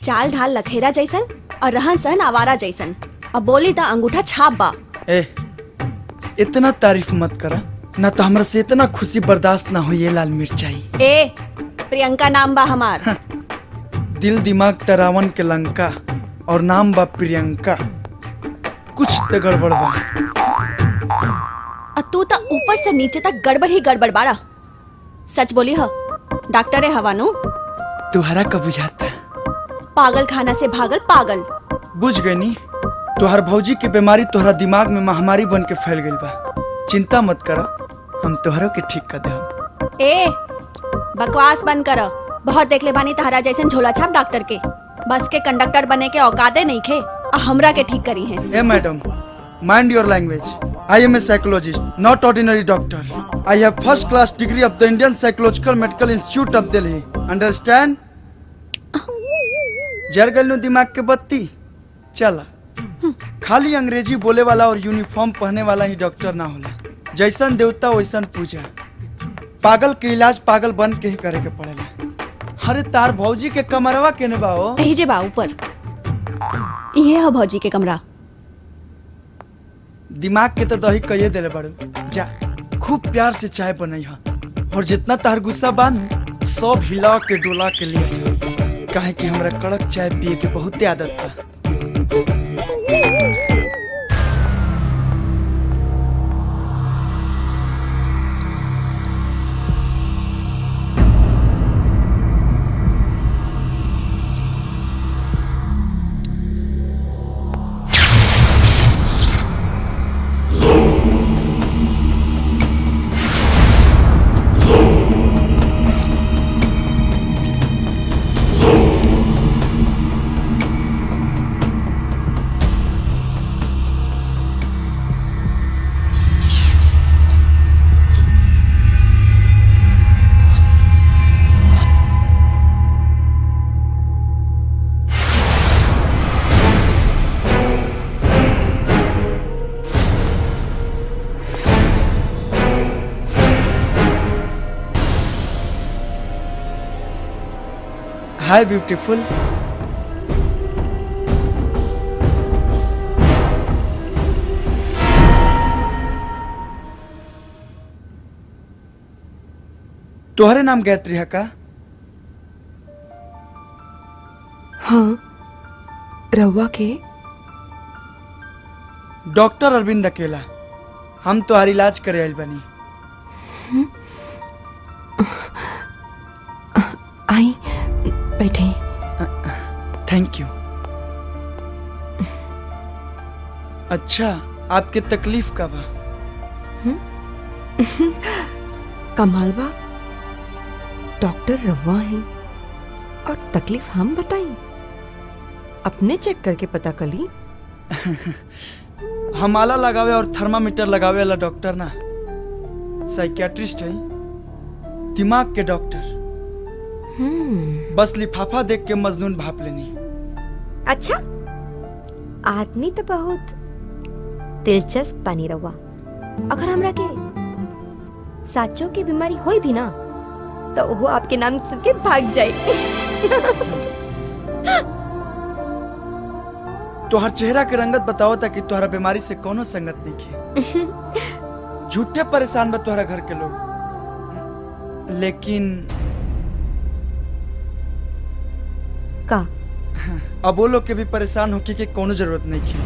चाल ढाल लखेरा जैसन और रहन सहन आवारा जैसन। अब बोली ता अंगूठा छाप बा। ए, इतना तारीफ मत करा ना, तो हमरा से इतना खुशी बर्दाश्त ना हो। ये लाल मिर्चाई ए प्रियंका नाम बा हमार। दिल दिमाग तरावन के लंका और नाम बा प्रियंका। कुछ तो गड़बड़ बा। तू तो ऊपर से नीचे तक गड़बड़ ही गड़बड़ बाड़ा। सच बोली ह डॉक्टर है हवानो। तुहरा का बुझाता? पागल खाना से भागल पागल। बुझ गई नी, तुहर भौजी की बीमारी तोहरा दिमाग में महामारी बन के फैल गई बा। चिंता मत करा, हम तोहरों के ठीक कर दे। ए बकवास बंद कर। बहुत देख ले बानी तहरा जैसन झोला छाप डॉक्टर के। बस के कंडक्टर बने के औकाते नहीं खे और हमरा के ठीक करी है। ए madam, mind your language. I am a psychologist, not ordinary doctor. I have first class degree of the Indian Psychological Medical Institute of Delhi. Understand? जर गल नु दिमाग के बत्ती। चला, खाली अंग्रेजी बोले वाला और यूनिफॉर्म पहने वाला ही डॉक्टर ना होला। जैसन देवता वैसन पूजा। पागल के इलाज पागल बन के ही करे के पड़ेला। अरे तार भौजी के कमरवा केने बा हो? यही जे बा ऊपर। ये है भौजी के कमरा। दिमाग के तो दही कहिए देले बड़ू। जा खूब प्यार से चाय बनाई हा, और जितना तार गुस्सा बान सब हिला के डोला के लिए। काहे कि हमरा कड़क चाय पिए के बहुत आदत था। हाय ब्यूटीफुल। तोहरे नाम गायत्री है का? हाँ, रहुआ के? डॉक्टर अरविंद अकेला। हम तोहार इलाज करे आइल बनी। आई बैठे। Thank you. अच्छा, आपके तकलीफ का बा? कमाल बा, डॉक्टर रवा है और तकलीफ हम बताई? अपने चेक करके पता कली। हम आला लगावे और थर्मामीटर लगावे वाला डॉक्टर ना, साइकियाट्रिस्ट है, दिमाग के डॉक्टर। बस लिफाफा देख के मजनून भाप लेनी। अच्छा, आदमी तो बहुत दिलचस्प बनी रहुआ। अगर हमरा के साचो की बीमारी होई भी ना, तो वो आपके नाम सुन के भाग जाए। तोहर चेहरा के रंगत बताओ ताकि तोहरा बीमारी से कोनो संगत नहीं खे। झूठे परेशान बा तोहरा घर के लोग। लेकिन का अब वो लोग के भी परेशान होके के कोनो जरूरत नहीं थी।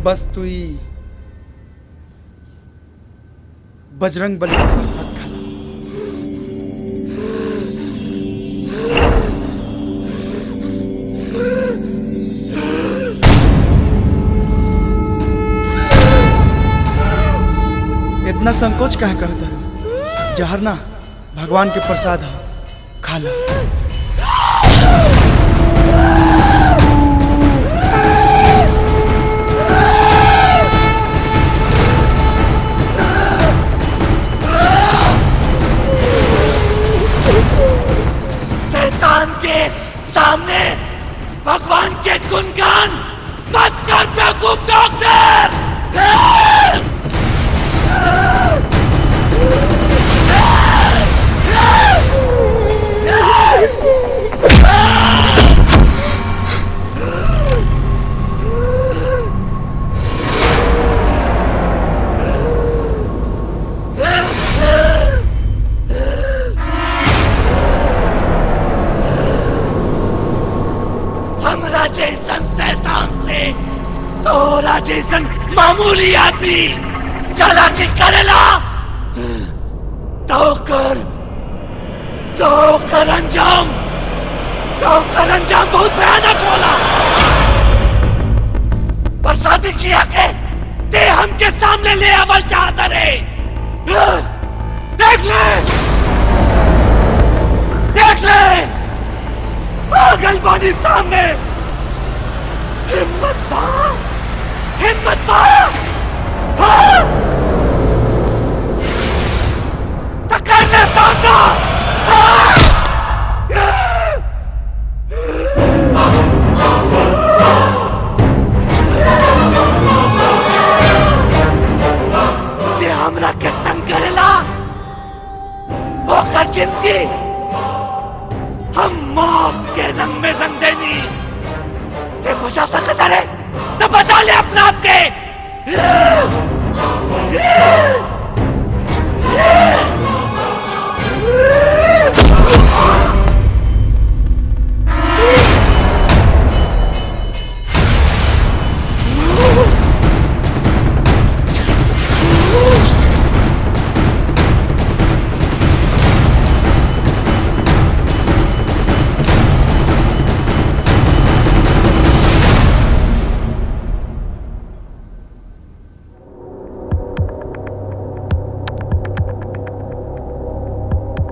बस तू ही बजरंग बली का प्रसाद खा। इतना संकोच काहे करता है? जहर ना भगवान के प्रसाद है, खा ला। शैतान के सामने भगवान के गुणगान मत कर बेवकूफ डॉक्टर। जैसन मामूली आदमी चालाकी करेला तो कर अंजाम बहुत भयानक होला। बरसाती जिया के ते हमके सामने ले आवल चाहता रे। देख ले पागल बानी सामने। हिम्मत पा टक्कर ले सामना। जे हमरा के तंग करेला ओकर जिंदगी हम मौत के रंग में रंग देनी। ते बचा सकता रे तो बचा ले अपना आप के।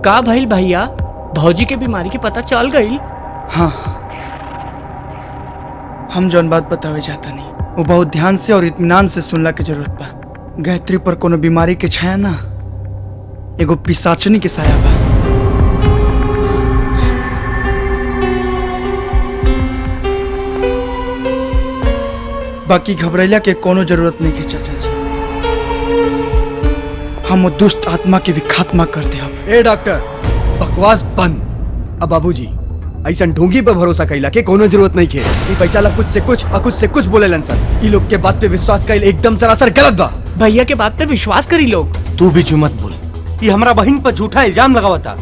का भइल भैया, भौजी के बीमारी के पता चल गई? हाँ, हम जौन बात बतावे जाता नहीं वो बहुत ध्यान से और इत्मीनान से सुनला के जरूरत बा। गायत्री पर कोनो बीमारी के छाया ना, एगो पिशाचनी के साया बा। बाकी घबराइला के कोनो जरूरत नहीं के चाचा जी। हम वो दुष्ट आत्मा के भी खात्मा कर दे। ए डॉक्टर, बकवास बंद। अब बाबूजी ऐसा ढोंगी पे भरोसा कैला के कोनो जरूरत नहीं के। ई पैसा ला कुछ से कुछ और कुछ से कुछ बोले लन। ई लोग के बात पे विश्वास कैल एकदम सरासर गलत बा। भैया के बात पे विश्वास करी लोग। तू भी मत बोल। ये हमारा बहन पर झूठा इल्जाम लगावता।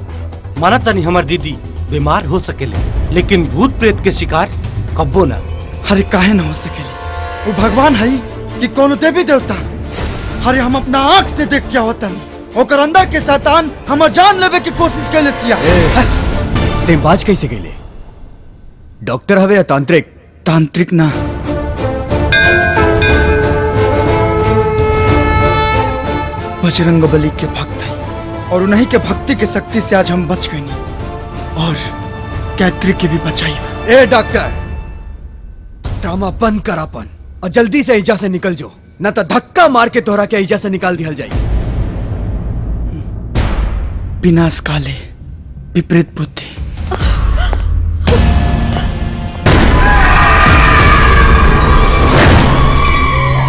मानता नहीं हमार दीदी बीमार हो सकेले, लेकिन भूत प्रेत के शिकार कब्बो ना। अरे काहे ना हो सकेली? वो भगवान है कि कोनो देवी देवता? अरे हम अपना आंख से देख क्या होता नहीं। ओकर अंदर के शैतान हमर जान लेवे की कोशिश कैले सिया। ते बाज कैसे गईले? डॉक्टर हवे या तांत्रिक? तांत्रिक ना, बजरंग बली के भक्त है और उन्हीं के भक्ति के शक्ति से आज हम बच गए नहीं और गायत्री के भी बचाई। ए डॉक्टर, ड्रामा बंद कर अपन और जल्दी से एजा से निकल जो, न तो धक्का मार के तोहरा के एजा से निकाल दिया जाए। विनाश काले विपरीत बुद्धि।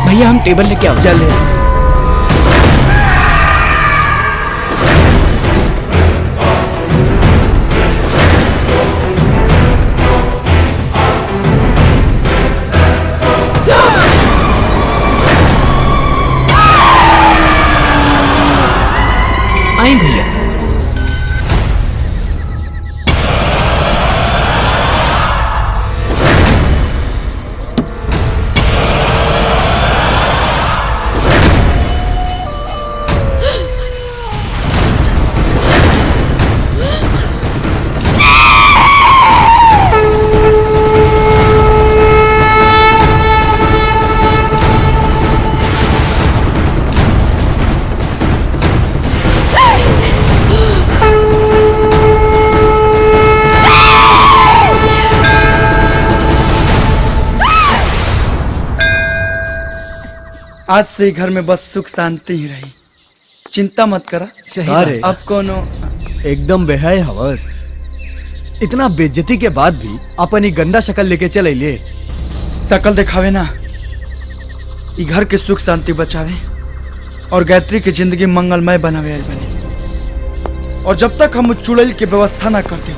भैया हम टेबल लेके आओ। चले आई भैया। आज से घर में बस सुख शांति ही रही। चिंता मत करा। अरे अब कोनो एकदम बेहाय हवस। इतना बेइज्जती के बाद भी अपन ही गंदा शक्ल लेके चल अइले। शकल दिखावे ना, ई घर के सुख शांति बचावे और गायत्री की जिंदगी मंगलमय बनावे आइल बनी। और जब तक हम चुड़ैल की व्यवस्था ना करते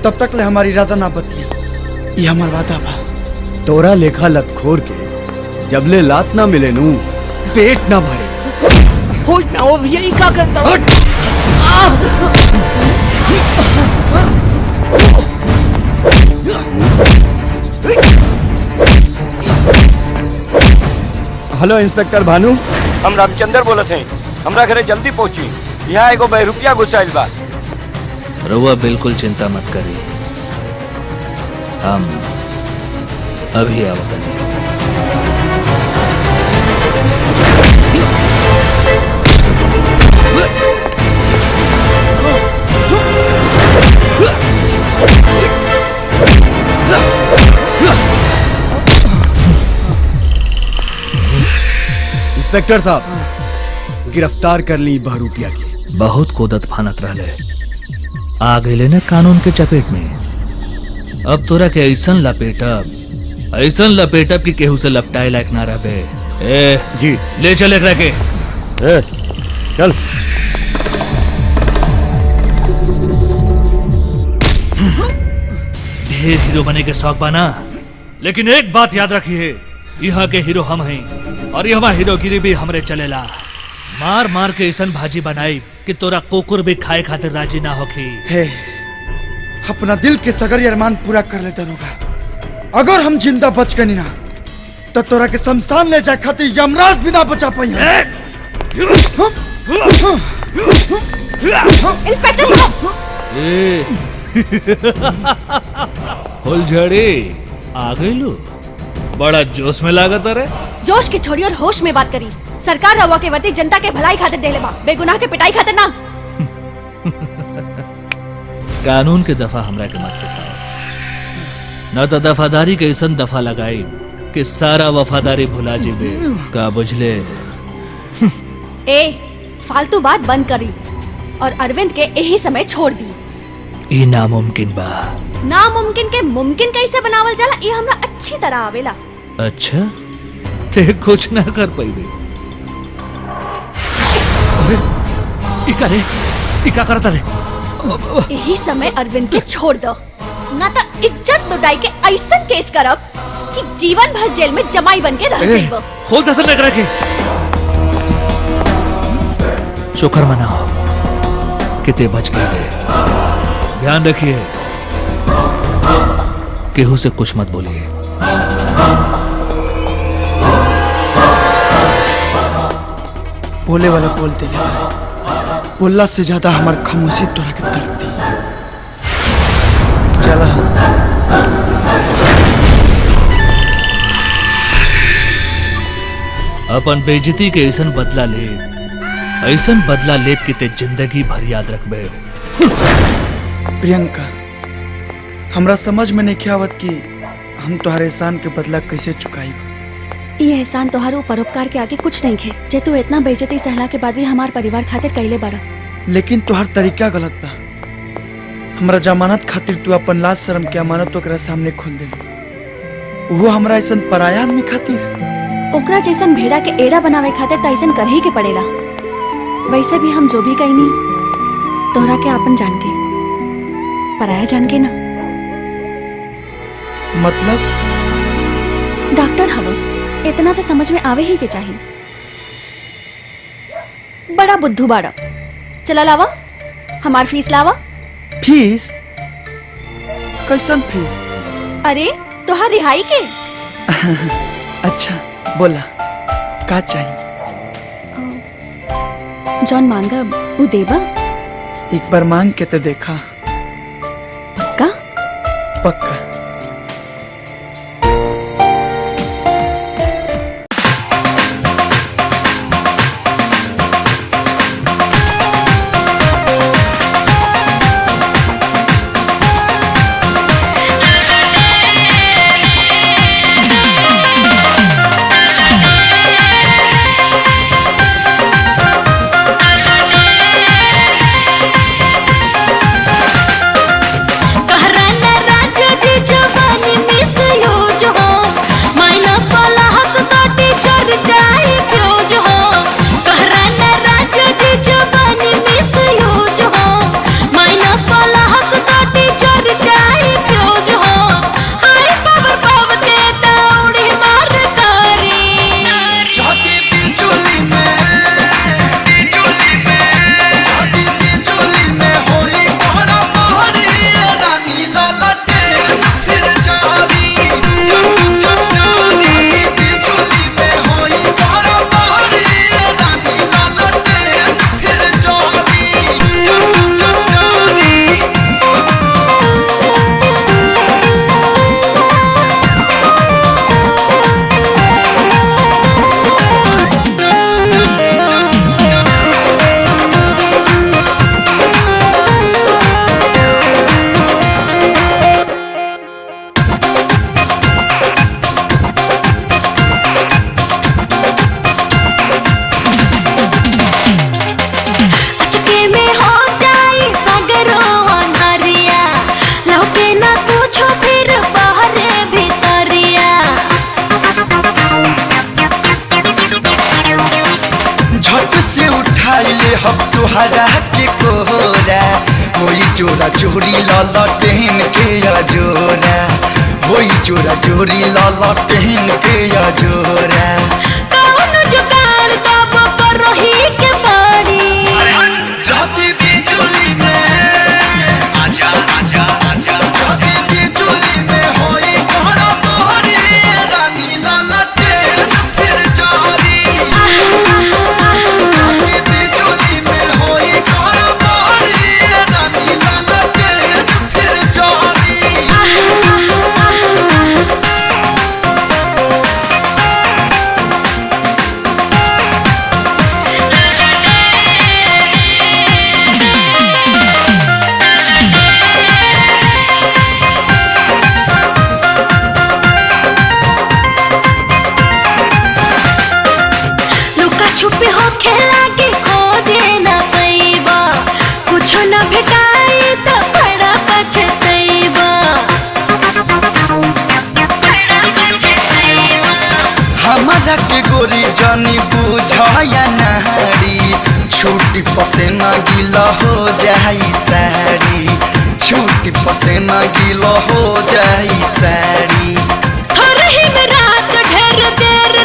तब तक ले हमारी इरादा ना बदली। ये हमार वादा बा। तोरा लेखा लतखोर के जबले लात ना मिले नू पेट ना भरे। होश में आओ भैया, ये क्या करता हो? हेलो इंस्पेक्टर भानु। हम रामचंद्र बोलत हैं। हमरा घरे जल्दी पहुंची, यहाँ एगो बहरूपिया घुसाइल बा। रउआ बिल्कुल चिंता मत करी, हम अभी आवतनी। इंस्पेक्टर साहब, गिरफ्तार कर ली बहरूपिया की। बहुत कोदत फानत रहले, आ गए न कानून के चपेट में। अब तोरा के ऐसन लपेटब कि केहू से लपटाए लायक ना रहे। ए जी ले चल एकरा के। चल। ढेर हीरो बने के शौक बाना, लेकिन एक बात याद रखिए, यहाँ के हीरो हम हैं और यहाँ हीरोगिरी भी हमरे चलेला। मार मार के ऐसन भाजी बनाई कि तोरा कुकुर भी खाए खातिर राजी ना होखी। हे, अपना दिल के सगरी अरमान पूरा कर ले दरोगा। अगर हम जिंदा बच गए ना तो तोरा के शमशान ले जाए खातिर यमराज भी ना बचा पाई। इंस्पेक्टर साहब, फुलझड़ी आ गई लो, बड़ा जोश में लागत अरे। जोश की छोड़ी और होश में बात करी। सरकार रवा के वर्दी जनता के भलाई खातिर देले बा, बेगुनाह के पिटाई खातिर ना। कानून के दफा हमरा के मत सिखाओ, न तो दफादारी के ऐसन दफा लगाई कि सारा वफादारी भुला जीबे। का बुझले? ए, फालतू बात बंद करी और अरविंद के यही समय छोड़ दी। ई नामुमकिन बा। नामुमकिन के मुमकिन कैसे बनावल जाला, ये हमरा अच्छी तरह आवेला। अच्छा, ते कुछ ना कर पाइबे। अरे, ई का करता रे? यही समय अरविंद के छोड़ दो, ना तो इज्जत लुटाई के ऐसन केस करब कि जीवन भर जेल में जमाई बन के रह जाइबो। खोल दसन लग रखे। शुक्र मनाओ कि ते बच गए। ध्यान रखिए, केहू से कुछ मत बोलिए। बोले वाला बोलते रहे, बोलला से ज्यादा हमार खामोशी तोरा के दर्द दी। चला अपन बेइज्जती के ऐसन बदला ले कि ते जिंदगी भर याद रखबे। प्रियंका, हमरा समझ में नहीं आवत कि हम तुम्हारे एहसान के बदला कैसे चुकाई। ये एहसान तोहार परोपकार के आगे कुछ नहीं खे, जे तू इतना बेइज्जती सहला के बाद भी हमार परिवार खातिर कैले बाड़ा। लेकिन तुहार तरीका गलत बा। हमरा जमानत खातिर तू अपन लाज शर्म के अमानत ओकरा सामने खोल दे, वो हमरा ऐसन पराया आदमी खातिर। ओकरा जैसन भेड़ा के एड़ा बनावे खातिर त ऐसन कर ही के पड़ेला। वैसे भी हम जो भी कईनी तोहरा के आपन जान के, पराया जान के ना। मतलब डॉक्टर हवो, इतना तो समझ में आवे ही के चाहिए। बड़ा बुद्धू बाड़ा। चला लावा, हमार फीस लावा। फीस? कैसन फीस? अरे तोहार रिहाई के। अच्छा बोला, का चाहिए? जॉन मांगब उ देबा? एक बार मांग के तो देखा। पक्का? पक्का। कहराना राजा जी तोहरा के कोहरा होई चोरा चोरी ललटेन के अजोरा होई चोरा चोरी ललटेन के अजोरा कौन जुगाड़ तब कर रही के मारी जाती बिजुली में आजा आजा आजा जाती बिजुली में होई कोहरा तोहरी रानी ललटेन फिर जारी जाती बिजुली में होई कोहरा तोहरी रानी ललटेन फिर जारी लुका छुपी हो खेला के खोजे न पैबा कुछ न भेटाई तो बड़ा पछतैबा हमारा के गोरी जानी बुझाया नहरी छूटी पसेना गीला हो जाई साड़ी छूटी पसेना गीला हो जाई साड़ी थोड़ी में रात ढेर देर